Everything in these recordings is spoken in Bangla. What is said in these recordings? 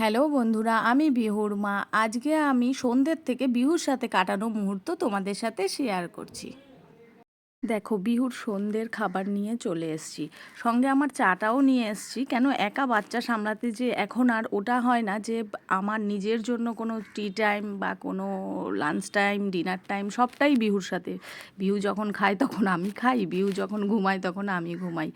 হ্যালো বন্ধুরা, আমি বিহুর মা। আজকে আমি সন্ধ্যের থেকে বিহুর সাথে কাটানো মুহূর্ত তোমাদের সাথে শেয়ার করছি। দেখো, বিহুর সন্ধ্যের খাবার নিয়ে চলে এসেছি, সঙ্গে আমার চাটাও নিয়ে এসেছি। কেন, একা বাচ্চা সামলাতে যে এখন আর ওটা হয় না যে আমার নিজের জন্য কোনো টি টাইম বা কোনো লাঞ্চ টাইম, ডিনার টাইম সবটাই বিহুর সাথে। বিহু যখন খায় তখন আমি খাই, বিহু যখন ঘুমায় তখন আমি ঘুমাই।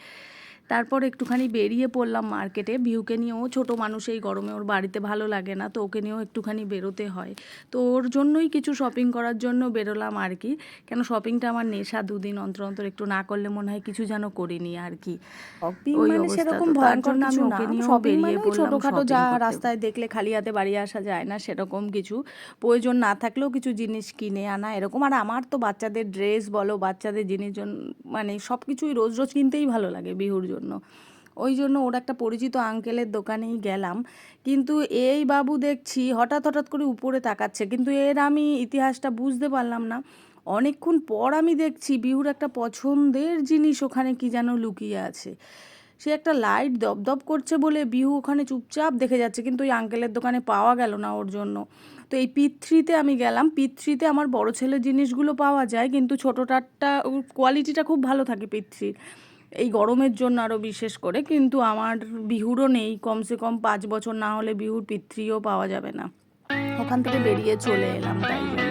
তারপর একটুখানি বেরিয়ে পড়লাম মার্কেটে। বিহুকে নিয়েও, ছোটো মানুষ, এই গরমে ওর বাড়িতে ভালো লাগে না, তো ওকে নিয়েও একটুখানি বেরোতে হয়। তো ওর জন্যই কিছু শপিং করার জন্য বেরোলাম আর কি। কেন, শপিংটা আমার নেশা, দুদিন অন্তর অন্তর একটু না করলে মনে হয় কিছু যেন করিনি আর কি, শপিং ওই মানে অবস্থা। সেরকম তো তার ভয়ঙ্কর জন্য আমি কিছু না। ওকে নিয়েও শপিং বেরিয়ে মানে ওই পড়লাম ছোটখাটো শপিং যা করতে। রাস্তায় দেখলে খালি হাতে বাড়ি আসা যায় না, সেরকম কিছু প্রয়োজন না থাকলেও কিছু জিনিস কিনে আনা এরকম। আর আমার তো বাচ্চাদের ড্রেস বলো, বাচ্চাদের জিনিস মানে সব কিছুই রোজ রোজ কিনতেই ভালো লাগে বিহুর জন্য। ওই জন্য ওর একটা পরিচিত আঙ্কেলের দোকানেই গেলাম। কিন্তু এই বাবু দেখছি হঠাৎ হঠাৎ করে উপরে তাকাচ্ছে, কিন্তু এর আমি ইতিহাসটা বুঝতে পারলাম না। অনেকক্ষণ পর আমি দেখছি বিহুর একটা পছন্দের জিনিস ওখানে কি যেন লুকিয়ে আছে। সে একটা লাইট দপদপ করছে বলে বিহু ওখানে চুপচাপ দেখে যাচ্ছে, কিন্তু ওই আঙ্কেলের দোকানে পাওয়া গেল না ওর জন্য। তো এই পিথ্রিতে আমি গেলাম। পিথ্রিতে আমার বড় ছেলের জিনিসগুলো পাওয়া যায়, কিন্তু ছোটোটারটা কোয়ালিটিটা খুব ভালো থাকে পিথ্রির, এই গরমের জন্য আরও বিশেষ করে। কিন্তু আমার বিহুরও নেই, কমসে কম 5 বছর না হলে বিহুর পিতৃও পাওয়া যাবে না। ওখান থেকে বেরিয়ে চলে এলাম তাই জন্য।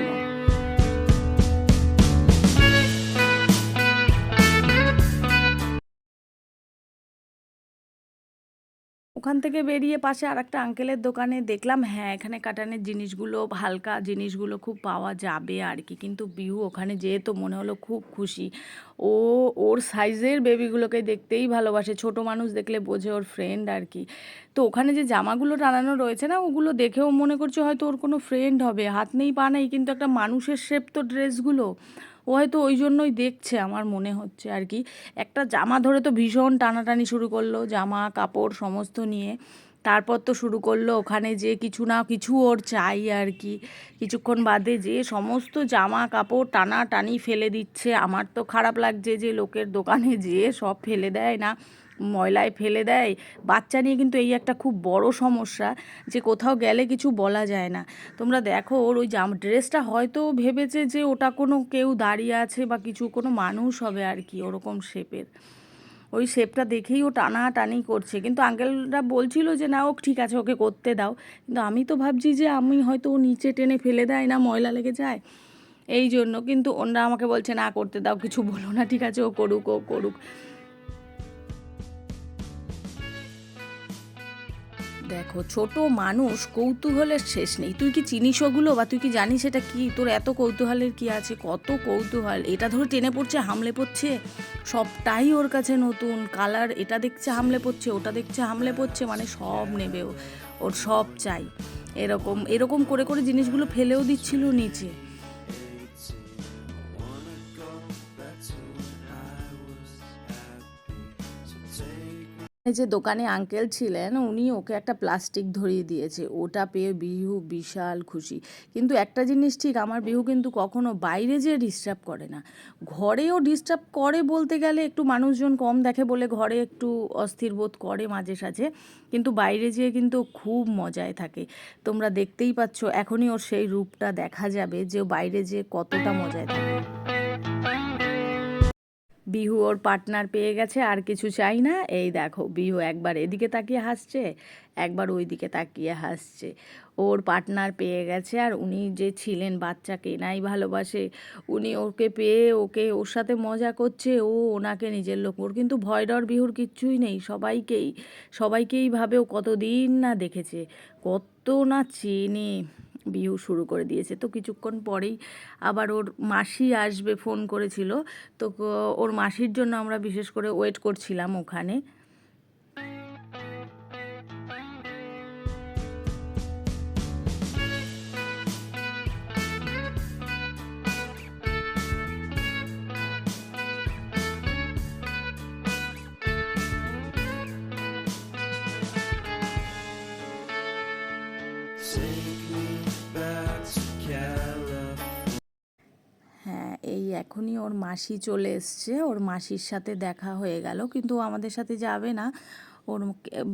ওখান থেকে বেরিয়ে পাশে আর একটা আঙ্কেলের দোকানে দেখলাম, হ্যাঁ, এখানে কাটানের জিনিসগুলো, হালকা জিনিসগুলো খুব পাওয়া যাবে আর কি। কিন্তু বিহু ওখানে যেয়ে তো মনে হলো খুব খুশি। ও ওর সাইজের বেবিগুলোকে দেখতেই ভালোবাসে, ছোট মানুষ দেখলে বোঝে ওর ফ্রেন্ড আর কি। তো ওখানে যে জামাগুলো টানানো রয়েছে না, ওগুলো দেখেও মনে করছে হয়তো ওর কোনো ফ্রেন্ড হবে। হাত নেই পা নেই, কিন্তু একটা মানুষের শেপ তো ড্রেসগুলো, ও হয়তো ওই জন্যই দেখছে আমার মনে হচ্ছে আর কি। একটা জামা ধরে তো ভীষণ টানাটানি শুরু করলো, জামা কাপড় সমস্ত নিয়ে। তারপর তো শুরু করলো ওখানে যে কিছু না কিছু ওর চাই আর কি। কিছুক্ষণ বাদে যে সমস্ত জামা কাপড় টানাটানি ফেলে দিচ্ছে। আমার তো খারাপ লাগছে যে লোকের দোকানে যেয়ে সব ফেলে দেয় না, ময়লায় ফেলে দেয়। বাচ্চা নিয়ে কিন্তু এই একটা খুব বড় সমস্যা, যে কোথাও গেলে কিছু বলা যায় না। তোমরা দেখো, ওর ওই ড্রেসটা হয়তো ভেবেছে যে ওটা কোনো কেউ দাঁড়িয়ে আছে বা কিছু, কোনো মানুষ হবে আর কি, ওরকম শেপের। ওই শেপটা দেখেই ও টানাটানি করছে, কিন্তু আঙ্কেলরা বলছিল যে না, ও ঠিক আছে, ওকে করতে দাও। কিন্তু আমি তো ভাবছি যে আমি হয়তো ও নিচে টেনে ফেলে দেয় না, ময়লা লেগে যায়, এই জন্য। কিন্তু ওনারা আমাকে বলছে না, করতে দাও, কিছু বলো না, ঠিক আছে, ও করুক, ও করুক। দেখো, ছোট মানুষ কৌতূহলের শেষ নেই। তুই কি চিনিস ওগুলো, বা তুই কি জানিস এটা কি? তোর এত কৌতূহলের কি আছে? কত কৌতূহল! এটা ধরে টেনে পড়ছে, হামলে পড়ছে, সবটাই ওর কাছে নতুন। কালার, এটা দেখছে হামলে পড়ছে, ওটা দেখছে হামলে পড়ছে, মানে সব নেবে ও, ওর সব চাই। এরকম এরকম করে করে জিনিসগুলো ফেলেও দিচ্ছিল নিচে। এই যে দোকানে আঙ্কেল ছিলেন, উনি ওকে একটা প্লাস্টিক ধরিয়ে দিয়েছে, ওটা পেয়ে বিহু বিশাল খুশি। কিন্তু একটা জিনিস ঠিক, আমার বিহু কিন্তু কখনো বাইরে যেয়ে ডিস্টার্ব করে না। ঘরেও ডিস্টার্ব করে বলতে গেলে, একটু মানুষজন কম দেখে বলে ঘরে একটু অস্থির বোধ করে মাঝে সাঝে, কিন্তু বাইরে যেয়ে কিন্তু খুব মজায় থাকে। তোমরা দেখতেই পাচ্ছ, এখনই ওর সেই রূপটা দেখা যাবে যে ও বাইরে যেয়ে কতটা মজায় থাকে। বিহু ওর পার্টনার পেয়ে গেছে, আর কিছু চাই না। এই দেখো, বিহু একবার এদিকে তাকিয়ে হাসছে, একবার ওই দিকে তাকিয়ে হাসছে। ওর পার্টনার পেয়ে গেছে, আর উনি যে ছিলেন, বাচ্চাকে নাই ভালোবাসে, উনি ওকে পেয়ে ওকে ওর সাথে মজা করছে, ও ওনাকে নিজের লোক। ওর কিন্তু ভয় ডর বিহুর কিচ্ছুই নেই, সবাইকেই সবাইকেই ভাবে ও কতদিন না দেখেছে, কত না চেনে। বিহু শুরু করে দিয়েছে। তো কিছুক্ষণ পরেই আবার ওর মাসি আসবে ফোন করেছিল, তো ওর মাসির জন্য আমরা বিশেষ করে ওয়েট করছিলাম ওখানে। হ্যাঁ, এই এখনই ওর মাসি চলে এসছে, ওর মাসির সাথে দেখা হয়ে গেল, কিন্তু ও আমাদের সাথে যাবে না। ওর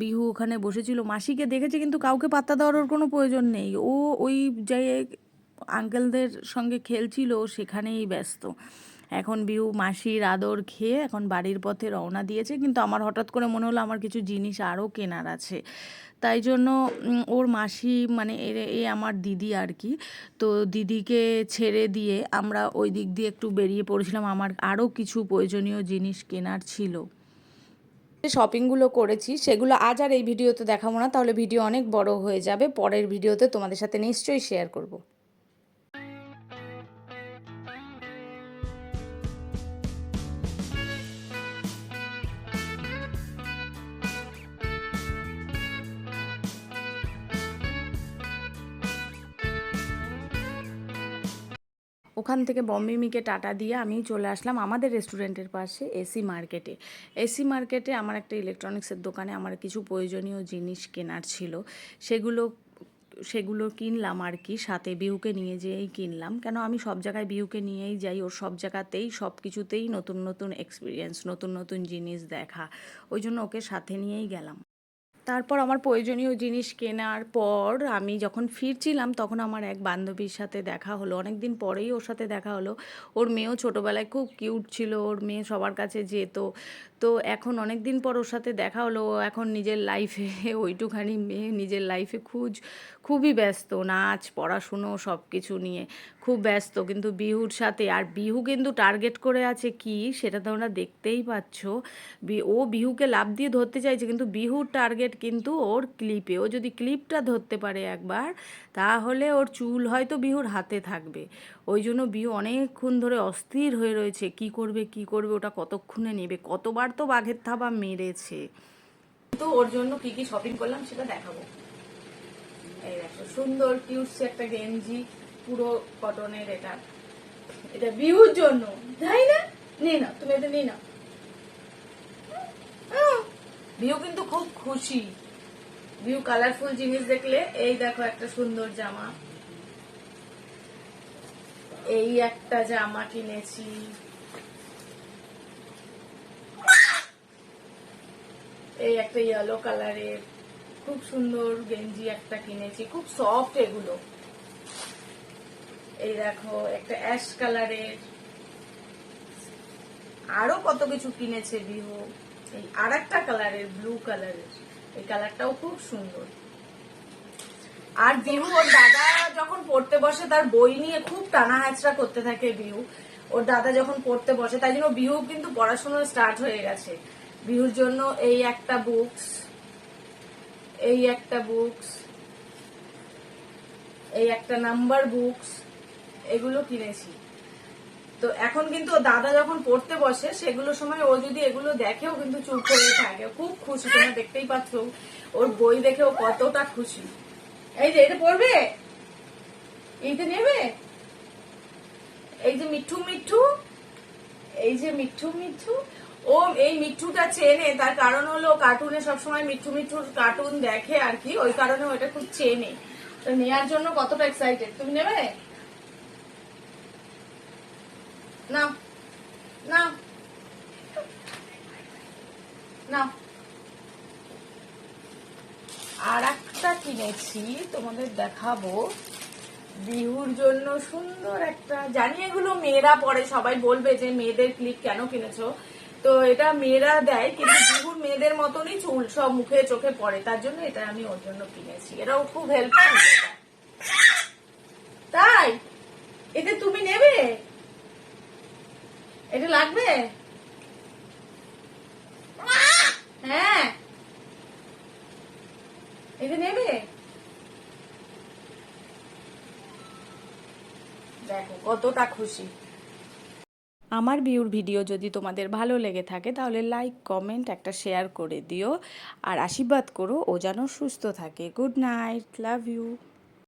বিহু ওখানে বসেছিল, মাসিকে দেখেছে কিন্তু কাউকে পাত্তা দেওয়ার ওর কোনো প্রয়োজন নেই। ও ওই যে আঙ্কেলদের সঙ্গে খেলছিল সেখানেই ব্যস্ত। এখন বিহু মাসির আদর খেয়ে এখন বাড়ির পথে রওনা দিয়েছে, কিন্তু আমার হঠাৎ করে মনে হলো আমার কিছু জিনিস আরও কেনার আছে। তাই জন্য ওর মাসি মানে এ আমার দিদি আর কি, তো দিদিকে ছেড়ে দিয়ে আমরা ওই দিক দিয়ে একটু বেরিয়ে পড়েছিলাম। আমার আরও কিছু প্রয়োজনীয় জিনিস কেনার ছিল। যে শপিংগুলো করেছি সেগুলো আজ আর এই ভিডিওতে দেখাবো না, তাহলে ভিডিও অনেক বড় হয়ে যাবে। পরের ভিডিওতে তোমাদের সাথে নিশ্চয়ই শেয়ার করব। ওখান থেকে বম্বিমিকে টাটা দিয়ে আমি চলে আসলাম আমাদের রেস্টুরেন্টের পাশে এসি মার্কেটে। এসি মার্কেটে আমার একটা ইলেকট্রনিক্সের দোকানে আমার কিছু প্রয়োজনীয় জিনিস কেনার ছিল, সেগুলো সেগুলো কিনলাম আর কি। সাথে বিহুকে নিয়ে যেয়েই কিনলাম, কেন আমি সব জায়গায় বিহুকে নিয়েই যাই, ওর সব জায়গাতেই সব কিছুতেই নতুন নতুন এক্সপিরিয়েন্স, নতুন নতুন জিনিস দেখা, ওই জন্য ওকে সাথে নিয়েই গেলাম। তারপর আমার প্রয়োজনীয় জিনিস কেনার পর আমি যখন ফিরছিলাম তখন আমার এক বান্ধবীর সাথে দেখা হলো, অনেক দিন পরেই ওর সাথে দেখা হলো। ওর মেয়েও ছোটোবেলায় খুব কিউট ছিল, ওর মেয়ে সবার কাছে যেত, তো এখন অনেক দিন পর ওর সাথে দেখা হলো। ও এখন নিজের লাইফে ওইটুখানি মেয়ে নিজের লাইফে খুবই ব্যস্ত, নাচ পড়াশুনো সব কিছু নিয়ে খুব ব্যস্ত, কিন্তু বিহুর সাথে। আর বিহু কিন্তু টার্গেট করে আছে কি সেটা তোমরা দেখতেই পাচ্ছ। ও বিহুকে লাফ দিয়ে ধরতে চাইছে, কিন্তু বিহুর টার্গেট কিন্তু ওর ক্লিপে। ও যদি ক্লিপটা ধরতে পারে একবার, তাহলে ওর চুল হয়তো বিহুর হাতে থাকবে। ওই জন্য বিহু অনেকক্ষণ ধরে অস্থির হয়ে রয়েছে, কি করবে ওটা কতক্ষণে নেবে, কতবার তো বাঘের থাবা মেরেছে। তো ওর জন্য কি কি শপিং করলাম সেটা দেখাবো। এই দেখো সুন্দর কিউটসি একটা গেঞ্জি, পুরো কটনের। এটা এটা বিহুর জন্য, তাই না? নিয়ে নাও তুমি, এটা নিয়ে নাও। বিহু কিন্তু খুব খুশি, বিহু কালারফুল জিনিস দেখলে। এই দেখো একটা সুন্দর জামা, এই একটা জামা কিনেছি, এই একটা ইয়েলো কালারের খুব সুন্দর গেঞ্জি একটা কিনেছি, খুব সফট এগুলো। এই দেখো একটা অ্যাশ কালারের, আরো কত কিছু কিনেছে বিহু। এই আর একটা কালারের, ব্লু কালারের, এই কালারটাও খুব সুন্দর। আর বিহু ওর দাদা যখন পড়তে বসে তার বই নিয়ে খুব টানা হ্যাচড়া করতে থাকে বিহু। ওর দাদা যখন পড়তে বসে, তাই জন্য বিহু কিন্তু পড়াশোনা স্টার্ট হয়ে গেছে। বিহুর জন্য এই একটা বুকস, এই একটা বুকস, এই একটা নাম্বার বুকস, এগুলো কিনেছি। তো এখন কিন্তু ও দাদা যখন পড়তে বসে সেগুলো সময় ও যদি এগুলো দেখেও কিন্তু চুপ করে থাকে, খুব খুশি। তোমরা দেখতেই পাচ্ছ ওর বই দেখেও কতটা খুশি। এই যে এটা পড়বে, এইটা নেবে, এই যে মিঠু মিঠু, এই যে মিঠু মিঠু। ও এই মিঠুটা চেনে, তার কারণ হলো কার্টুনে সবসময় মিঠু মিঠুর কার্টুন দেখে আর কি, ওই কারণে ওটা খুব চেনে। তো নেয়ার জন্য কতটা এক্সাইটেড। তুমি নেবে না? না না। আর একটা কিনেছি তোমাদের দেখাবো বিহুর জন্য, সুন্দর একটা। জানি এগুলো মেয়েরা পরে, সবাই বলবে যে মেয়েদের ক্লিপ কেন কিনেছো, তো এটা মেয়েরা দেয়, কিন্তু বিহুর মেয়েদের মতনই চুল সব মুখে চোখে পড়ে, তার জন্য এটা আমি ওর জন্য কিনেছি। এটাও খুব হেল্পফুল। তাই এটা তুমি নেবে? এটা লাগবে? হ্যাঁ, এটা নেবে? দেখো কতটা খুশি। আমার বিহুর ভিডিও যদি তোমাদের ভালো লেগে থাকে তাহলে লাইক কমেন্ট একটা শেয়ার করে দিও, আর আশীর্বাদ করো ও যেন সুস্থ থাকে। Good night, love you.